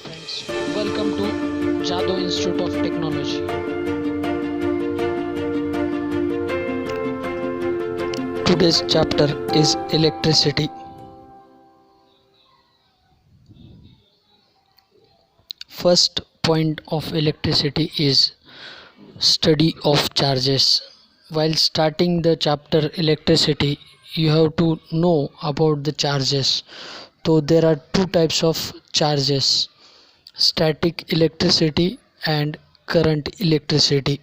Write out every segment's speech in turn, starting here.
Friends, welcome to Jadoo Institute of Technology. Today's chapter is electricity. First point of electricity is study of charges. While starting the chapter electricity, you have to know about the charges. So there are two types of charges: static electricity and current electricity.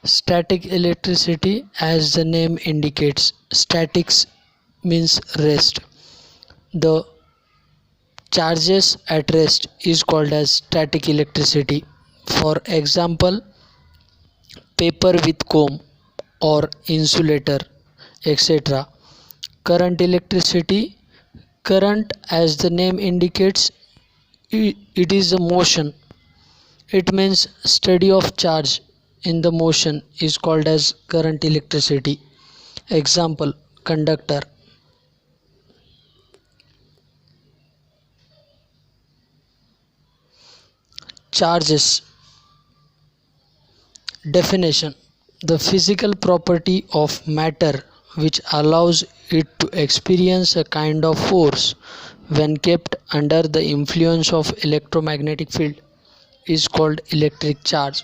Static electricity, as the name indicates, statics means rest. The charges at rest is called as static electricity. For example, paper with comb or insulator, etc. Current electricity, current, as the name indicates, it is a motion. It means study of charge in the motion is called as current electricity. Example, conductor. Charges. Definition: the physical property of matter which allows it to experience a kind of force when kept under the influence of electromagnetic field is called electric charge.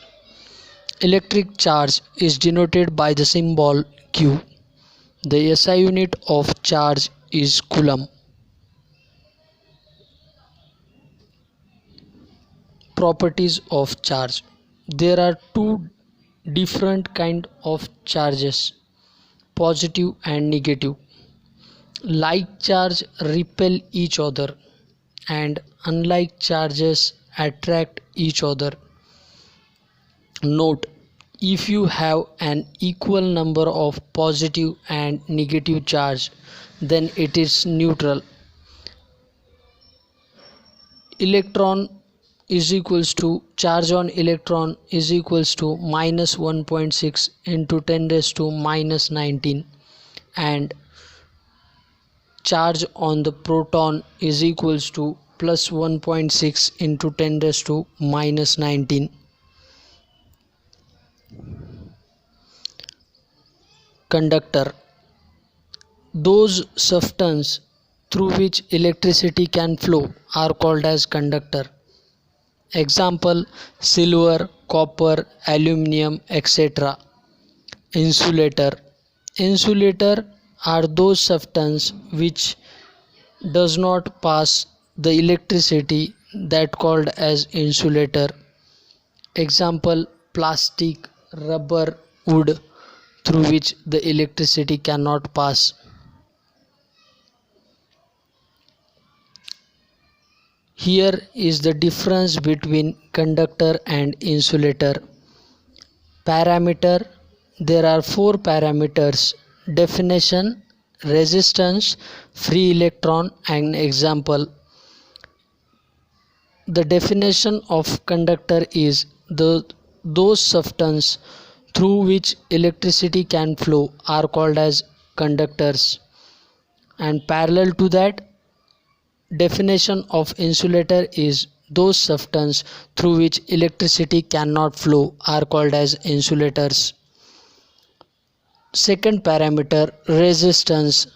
Electric charge is denoted by the symbol Q. The SI unit of charge is coulomb. Properties of charge. There are two different kind of charges: positive and negative. Like charge repel each other and unlike charges attract each other. Note: if you have an equal number of positive and negative charge, then it is neutral. Electron is equals to charge on electron is equals to minus 1.6 into 10 raised to minus 19, and charge on the proton is equals to plus 1.6 into 10 raised to minus 19. Conductor. Those substances through which electricity can flow are called as conductor. Example, silver, copper, aluminum, etc. Insulator. Insulator are those substances which does not pass the electricity that called as insulator. Example, plastic, rubber, wood, through which the electricity cannot pass. Here is the difference between conductor and insulator. Parameter. There are four parameters: definition, resistance, free electron, and example. The definition of conductor is those substances through which electricity can flow are called as conductors, and parallel to that, definition of insulator is those substances through which electricity cannot flow are called as insulators. Second parameter, resistance.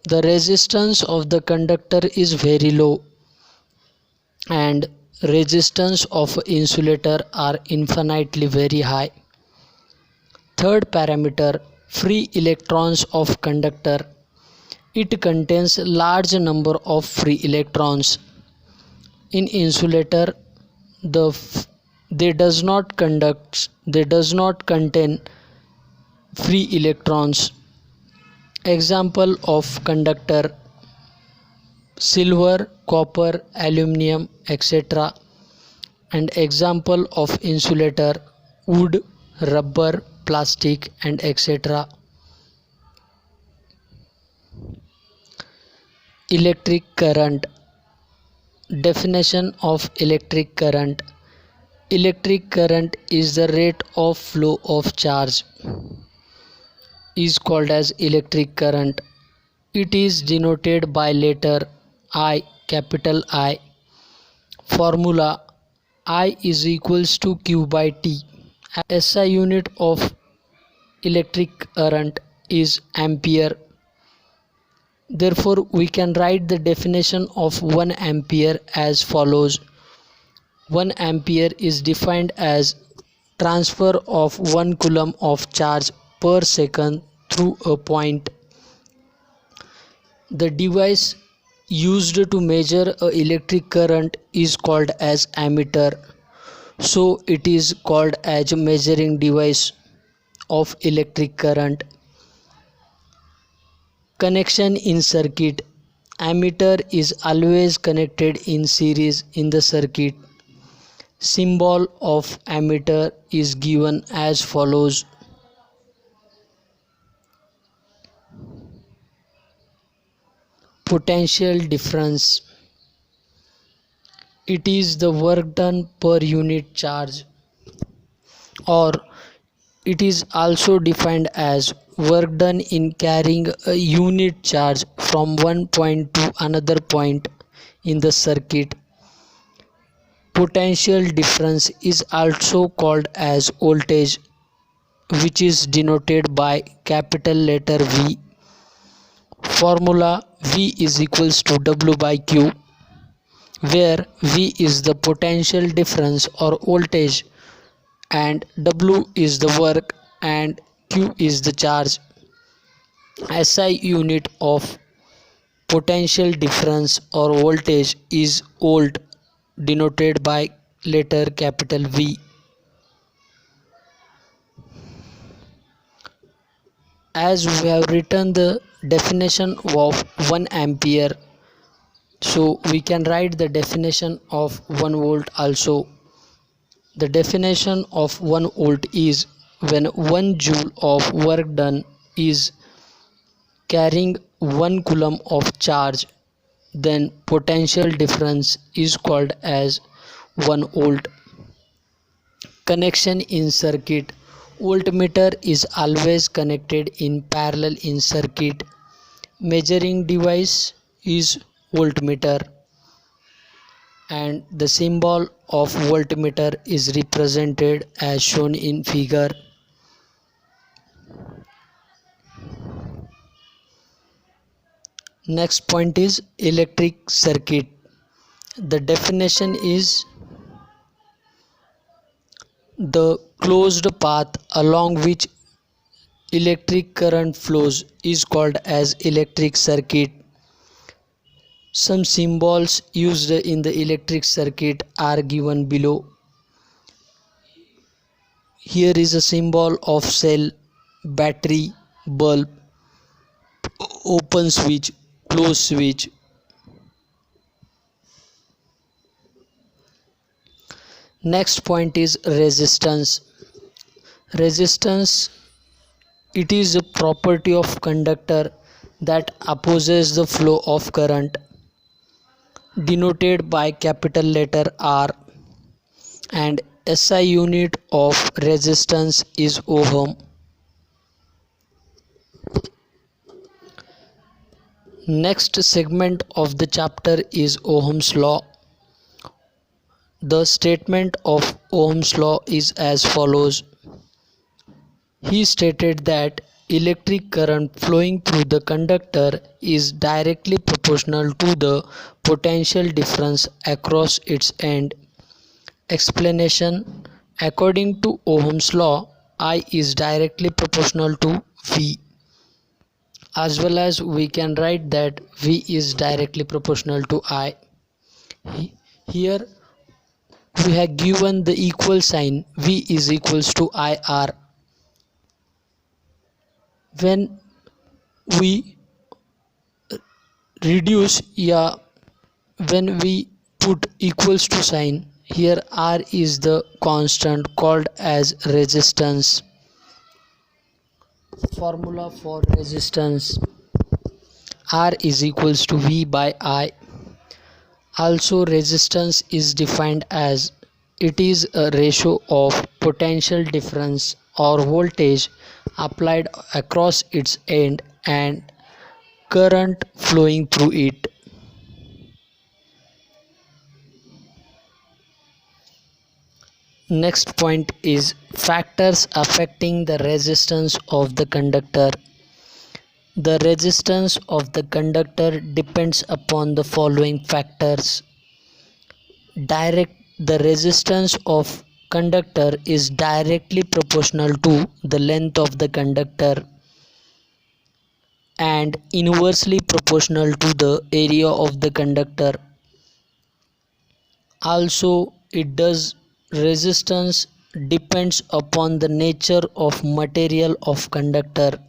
The resistance of the conductor is very low and resistance of insulator are infinitely very high. Third parameter, free electrons of conductor. It contains large number of free electrons. In insulator, they does not contain free electrons. Example of conductor: silver, copper, aluminum, etc. And example of insulator: wood, rubber, plastic, and etc. Electric current. Definition of electric current. Electric current is the rate of flow of charge is called as electric current. It is denoted by letter I, capital I. Formula: I is equals to Q by T. SI unit of electric current is ampere. Therefore, we can write the definition of 1 ampere as follows. 1 ampere is defined as transfer of 1 coulomb of charge per second through a point. The device used to measure a electric current is called as ammeter. So it is called as measuring device of electric current. Connection in circuit: ammeter is always connected in series in the circuit. Symbol of ammeter is given as follows. Potential difference: it is the work done per unit charge, or it is also defined as work done in carrying a unit charge from one point to another point in the circuit. Potential difference is also called as voltage, which is denoted by capital letter V. Formula: V is equals to W by Q, where V is the potential difference or voltage and W is the work and Q is the charge. SI unit of potential difference or voltage is volt, denoted by letter capital V. As we have written the definition of 1 ampere, so we can write the definition of 1 volt also. The definition of 1 volt is when 1 joule of work done is carrying 1 coulomb of charge, then potential difference is called as 1 volt. Connection in circuit: voltmeter is always connected in parallel in circuit. Measuring device is voltmeter, and the symbol of voltmeter is represented as shown in figure. Next point is electric circuit. The definition is the closed path along which electric current flows is called as electric circuit. Some symbols used in the electric circuit are given below. Here is a symbol of cell, battery, bulb, open switch, close switch. Next point is resistance. Resistance, it is a property of conductor that opposes the flow of current, denoted by capital letter R, and SI unit of resistance is ohm. Next segment of the chapter is Ohm's law. The statement of Ohm's law is as follows. He stated that electric current flowing through the conductor is directly proportional to the potential difference across its end. Explanation: according to Ohm's law, I is directly proportional to V, as well as we can write that V is directly proportional to I. Here we have given the equal sign. V is equals to IR. When we reduce, when we put equals to sign, here R is the constant called as resistance. Formula for resistance: R is equals to V by I. Also, resistance is defined as it is a ratio of potential difference or voltage applied across its end and current flowing through it. Next point is factors affecting the resistance of the conductor. The resistance of the conductor depends upon the following factors. The resistance of conductor is directly proportional to the length of the conductor and inversely proportional to the area of the conductor. Also, it does resistance depends upon the nature of material of conductor.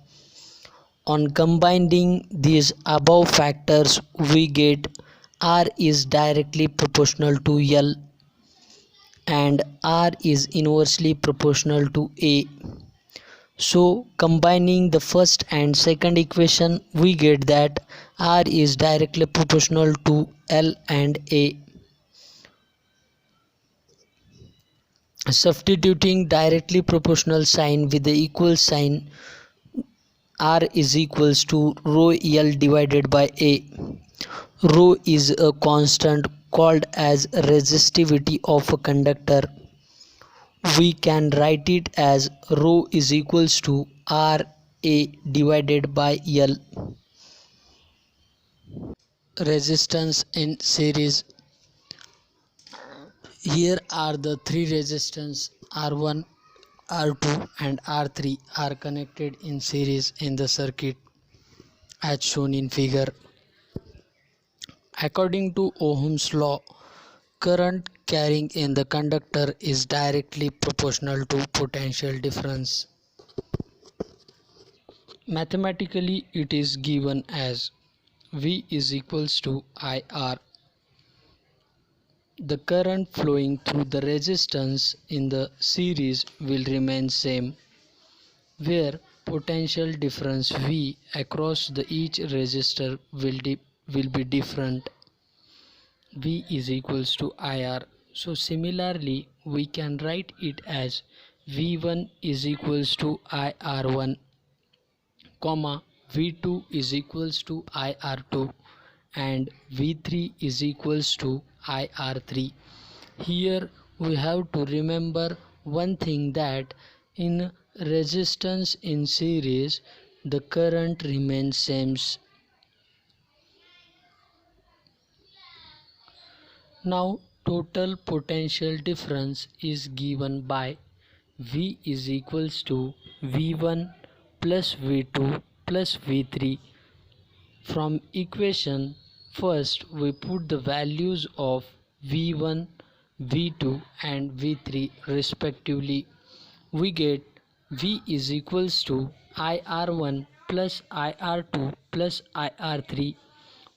On combining these above factors, we get R is directly proportional to L and R is inversely proportional to A. So combining the first and second equation, we get that R is directly proportional to L and A. Substituting directly proportional sign with the equal sign, R is equals to rho L divided by A. Rho is a constant called as resistivity of a conductor. We can write it as rho is equals to Ra divided by L. Resistance in series. Here are the three resistance R1, R2 and R3 are connected in series in the circuit as shown in figure. According to Ohm's law, current carrying in the conductor is directly proportional to potential difference. Mathematically, it is given as V is equals to IR. The current flowing through the resistance in the series will remain same, where potential difference V across the each resistor will be different. V is equals to IR. So similarly, we can write it as V1 is equals to IR1, comma V2 is equals to IR2 and V3 is equals to IR3. Here we have to remember one thing, that in resistance in series the current remains same. Now total potential difference is given by V is equals to V1 plus V2 plus V3. From equation first we put the values of V1, V2 and V3 respectively. We get V is equals to IR1 plus IR2 plus IR3.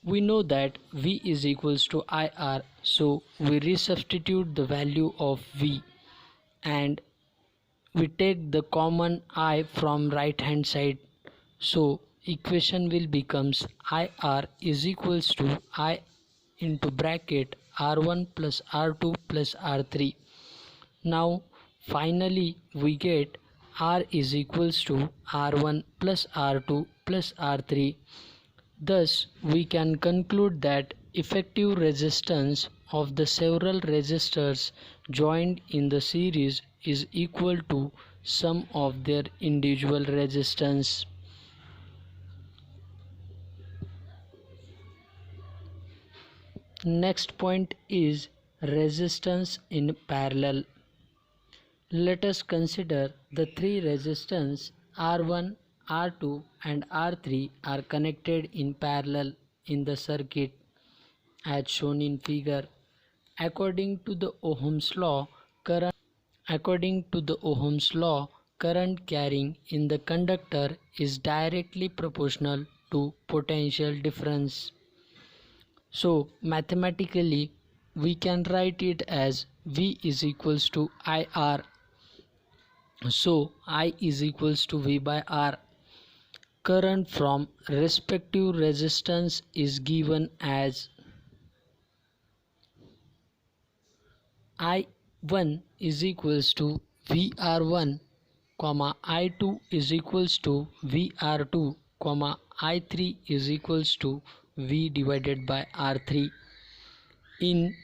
We know that V is equals to IR, so we resubstitute the value of V and we take the common I from right hand side. So equation will becomes IR is equals to I into bracket R1 plus R2 plus R3. Now finally we get R is equals to R1 plus R2 plus R3. Thus we can conclude that effective resistance of the several resistors joined in the series is equal to sum of their individual resistance. Next point is resistance in parallel. Let us consider the three resistance R1, R2 and R3 are connected in parallel in the circuit as shown in figure. According to the Ohm's law, current carrying in the conductor is directly proportional to potential difference. So mathematically we can write it as V is equals to IR. So I is equals to V by R. Current from respective resistance is given as I1 is equals to VR1, I2 is equals to VR2, I3 is equals to V divided by R3. In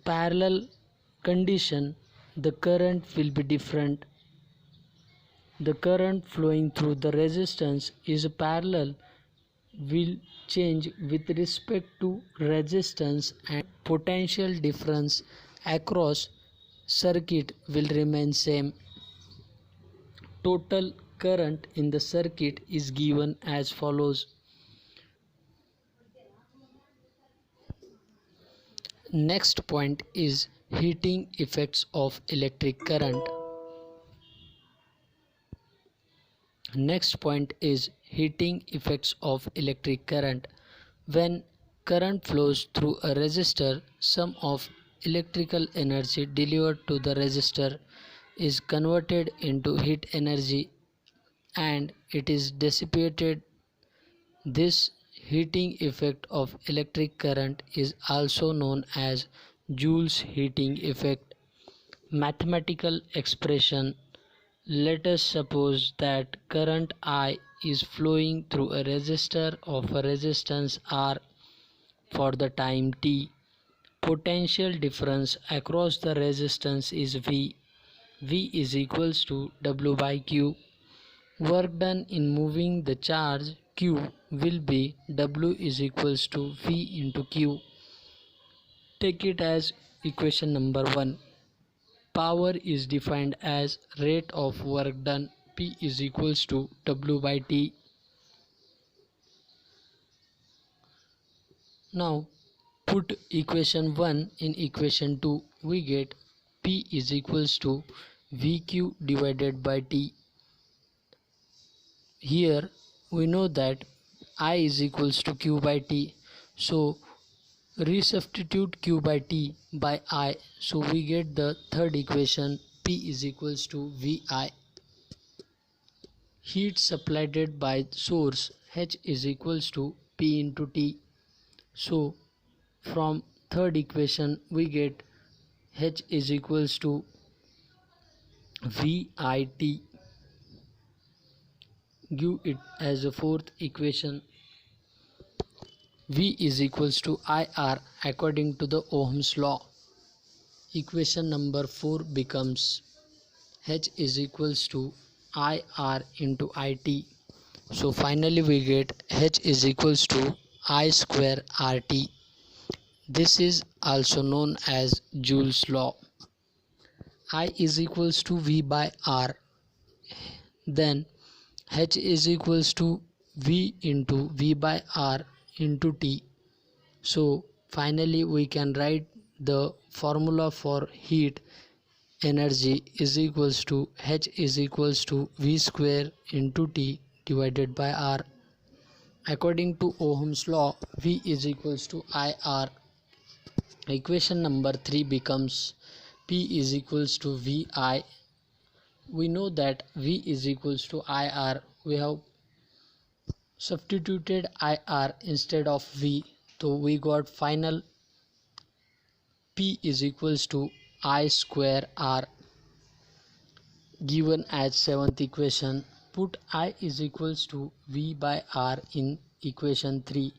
parallel condition, the current will be different. The current flowing through the resistance is parallel will change with respect to resistance, and potential difference across circuit will remain same. Total current in the circuit is given as follows. Next point is heating effects of electric current. Next point is heating effects of electric current. When current flows through a resistor, some of electrical energy delivered to the resistor is converted into heat energy and it is dissipated. This heating effect of electric current is also known as Joule's heating effect. Mathematical expression: let us suppose that current I is flowing through a resistor of a resistance R for the time t. Potential difference across the resistance is V. V is equals to W by Q. Work done in moving the charge Q will be W is equals to V into Q. Take it as equation number 1. Power is defined as rate of work done. P is equals to W by T. Now put equation 1 in equation 2. We get P is equals to VQ divided by T. Here we know that I is equals to Q by T. So resubstitute Q by T by I. So we get the third equation, P is equals to VI. Heat supplied by source, H is equals to P into T. So from third equation we get H is equals to VIT. Give it as a fourth equation. V is equals to IR according to the Ohm's law. Equation number 4 becomes H is equals to IR into IT. So finally we get H is equals to I square RT. This is also known as Joule's law. I is equals to V by R. Then H is equals to V into V by R into T. So finally we can write the formula for heat energy is equals to H is equals to V square into T divided by R. According to Ohm's law, V is equals to IR. Equation number 3 becomes P is equals to VI. We know that V is equals to IR. We have substituted IR instead of V, so we got final P is equals to I square R, given as seventh equation. Put I is equals to V by R in equation 3,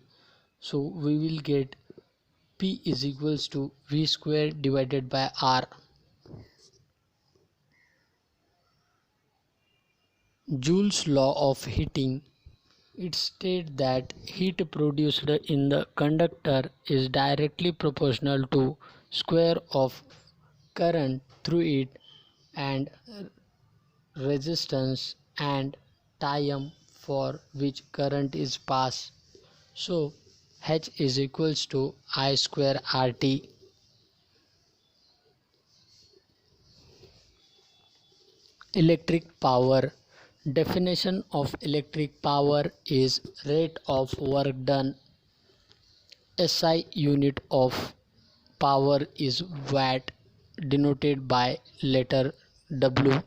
so we will get P is equals to V square divided by R. Joule's law of heating. It states that heat produced in the conductor is directly proportional to square of current through it and resistance and time for which current is passed. So H is equals to I square RT. Electric power. Definition of electric power is rate of work done. SI unit of power is watt, denoted by letter W.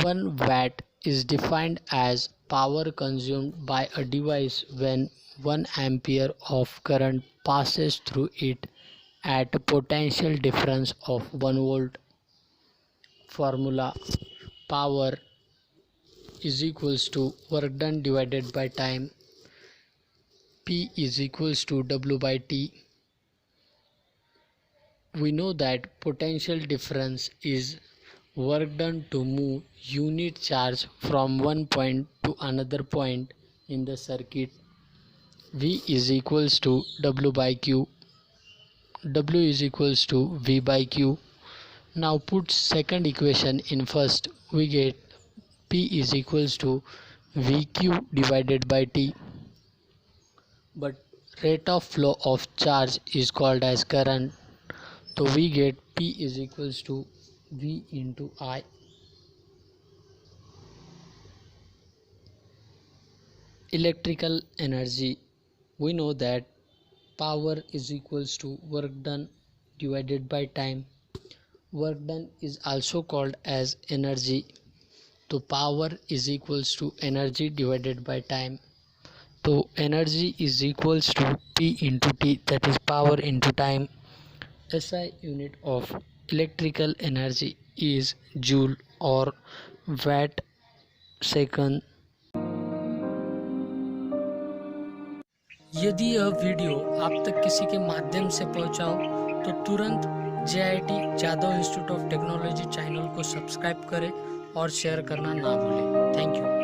1 watt is defined as power consumed by a device when 1 ampere of current passes through it at a potential difference of 1 volt. Formula: power is equals to work done divided by time. P is equals to W by T. We know that potential difference is work done to move unit charge from one point to another point in the circuit. V is equals to W by Q. W is equals to V by Q. Now put second equation in first. We get P is equals to VQ divided by T. But rate of flow of charge is called as current. So we get P is equals to V into I. Electrical energy. We know that power is equals to work done divided by time. Work done is also called as energy. So power is equals to energy divided by time. So energy is equals to P into T, that is power into time. SI unit of electrical energy is joule or watt second. यदि यह video आप तक किसी के माध्यम से पहुंचा हो तो तुरंत JIT Jadav institute of technology channel को सब्सक्राइब करें और शेयर करना ना भूलें। Thank you.